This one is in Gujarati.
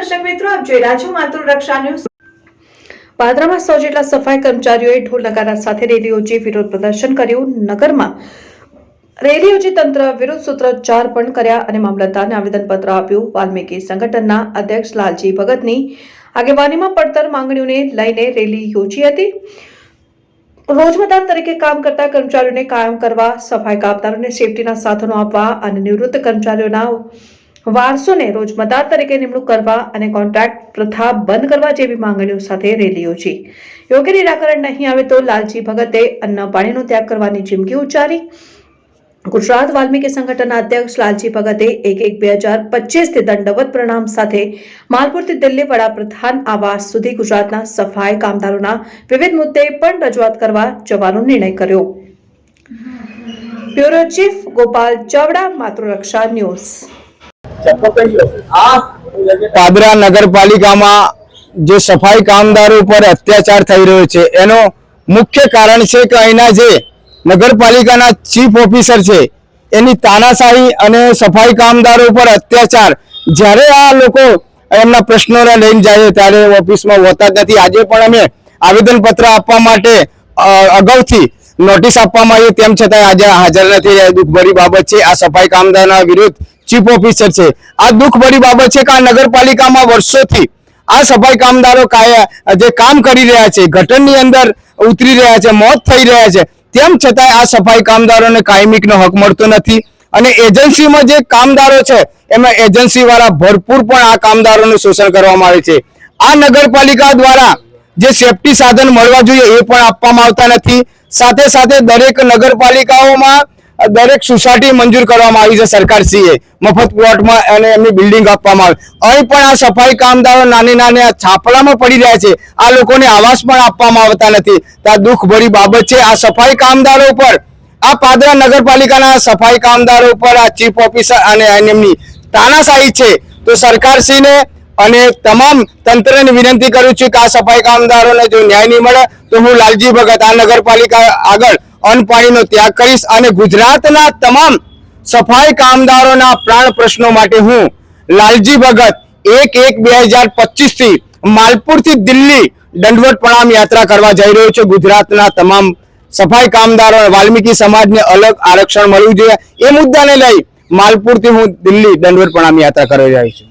દર્શક મિત્રો, આપ જોઈ રહ્યા છો માતૃરક્ષા ન્યૂઝ। પાદરામાં 100 જેટલા સફાઈ કર્મચારીઓએ ઢોલ નગારા સાથે રેલી યોજી વિરોધ પ્રદર્શન કર્યું। નગરમાં રેલી યોજી તંત્ર વિરુદ્ધ સૂત્રોચ્ચાર પણ કર્યા અને મામલતદારને આવેદનપત્ર આપ્યું। વાલ્મીકી સંગઠનના અધ્યક્ષ લાલજી ભગતની આગેવાનીમાં પડતર માંગણીઓને લઈને રેલી યોજી હતી। રોજમદાર તરીકે કામ કરતા કર્મચારીઓને કાયમ કરવા, સફાઈ કામદારોને સેફટીના સાધનો આપવા અને નિવૃત્ત કર્મચારીઓના વારસોને રોજમદાર તરીકે નિમણૂક કરવા અને કોન્ટ્રાક્ટ પ્રથા બંધ કરવા જેવી માંગણીઓ સાથે રેલી યોજી। યોગ્ય નિરાકરણ નહીં આવે તો લાલજી ભગતે અન્ન પાણીનો ત્યાગ કરવાની ચીમકી ઉચ્ચારી। ગુજરાત વાલ્મીકી સંગઠનના અધ્યક્ષ લાલજી ભગતે 1/1/2025 થી દંડવત પ્રણામ સાથે માલપુરથી દિલ્હી વડાપ્રધાન આવાસ સુધી ગુજરાતના સફાઈ કામદારોના વિવિધ મુદ્દે પણ રજૂઆત કરવા જવાનો નિર્ણય કર્યો। Bureau chief Gopal Chavda, Matruraksha news. Padra નગરપાલિકામાં જે સફાઈ કામદારો પર અત્યાચાર થઈ રહ્યો છે એનો મુખ્ય કારણ છે કે અહીંના જે નગરપાલિકાના ચીફ ઓફિસર છે એની તાનાશાહી અને સફાઈ કામદારો પર અત્યાચાર। જ્યારે આ લોકો એમના પ્રશ્નોને લઈને જાય ત્યારે ઓફિસમાં હોતા જ નથી। આજે પણ અમે આવેદનપત્ર આપવા માટે અગાઉથી નોટિસ આપવામાં આવી, તેમ છતાં આજે હાજર નથી રહ્યા। દુઃખભરી બાબત છે। આ સફાઈ કામદારના વિરુદ્ધ ચીફ ઓફિસર છે। આ દુઃખભરી બાબત છે કે આ નગરપાલિકામાં વર્ષોથી આ સફાઈ કામદારો જે કામ કરી રહ્યા છે, ગટરની અંદર ઉતરી રહ્યા છે, મોત થઈ રહ્યા છે, તેમ છતાં આ સફાઈ કામદારોને કાયમીનો હક મળતો નથી। અને એજન્સીમાં જે કામદારો છે એમાં એજન્સી વાળા ભરપૂર પણ આ કામદારોનું શોષણ કરવામાં આવે છે। આ નગરપાલિકા દ્વારા જે સેફટી સાધન મળવા જોઈએ એ પણ આપવામાં આવતા નથી। સાથે સાથે દરેક નગરપાલિકાઓમાં દરેક સોસાયટી મંજૂર કરવામાં આવી છે સરકારશ્રીએ, મફત પ્લોટમાં અને એમની બિલ્ડિંગ આપવામાં આવે। અહીં પણ આ સફાઈ કામદારો નાની નાની છાપડામાં પડી રહ્યા છે। આ લોકોને આવાસ પણ આપવામાં આવતા નથી। તો આ દુઃખભરી બાબત છે। આ સફાઈ કામદારો પર, આ પાદરા નગરપાલિકાના સફાઈ કામદારો પર આ ચીફ ઓફિસર અને એમની તાનાશાહી છે। તો સરકારશ્રીને અને તમામ તંત્રને વિનંતી કરું છું કે આ સફાઈ કામદારોને જો ન્યાય નહીં મળે તો હું લાલજી ભગત આ નગરપાલિકા આગળ અન્ન પાણીનો ત્યાગ કરીશ અને ગુજરાતના તમામ સફાઈ કામદારોના પ્રાણ પ્રશ્નો માટે હું લાલજી ભગત 1/1/2025 થી માલપુરથી દિલ્હી દંડવત પ્રણામ યાત્રા કરવા જઈ રહ્યો છું। ગુજરાતના તમામ સફાઈ કામદારો, વાલ્મીકી સમાજને અલગ આરક્ષણ મળવું જોઈએ એ મુદ્દાને લઈ માલપુરથી હું દિલ્હી દંડવત પ્રણામ યાત્રા કરી રહ્યો છું।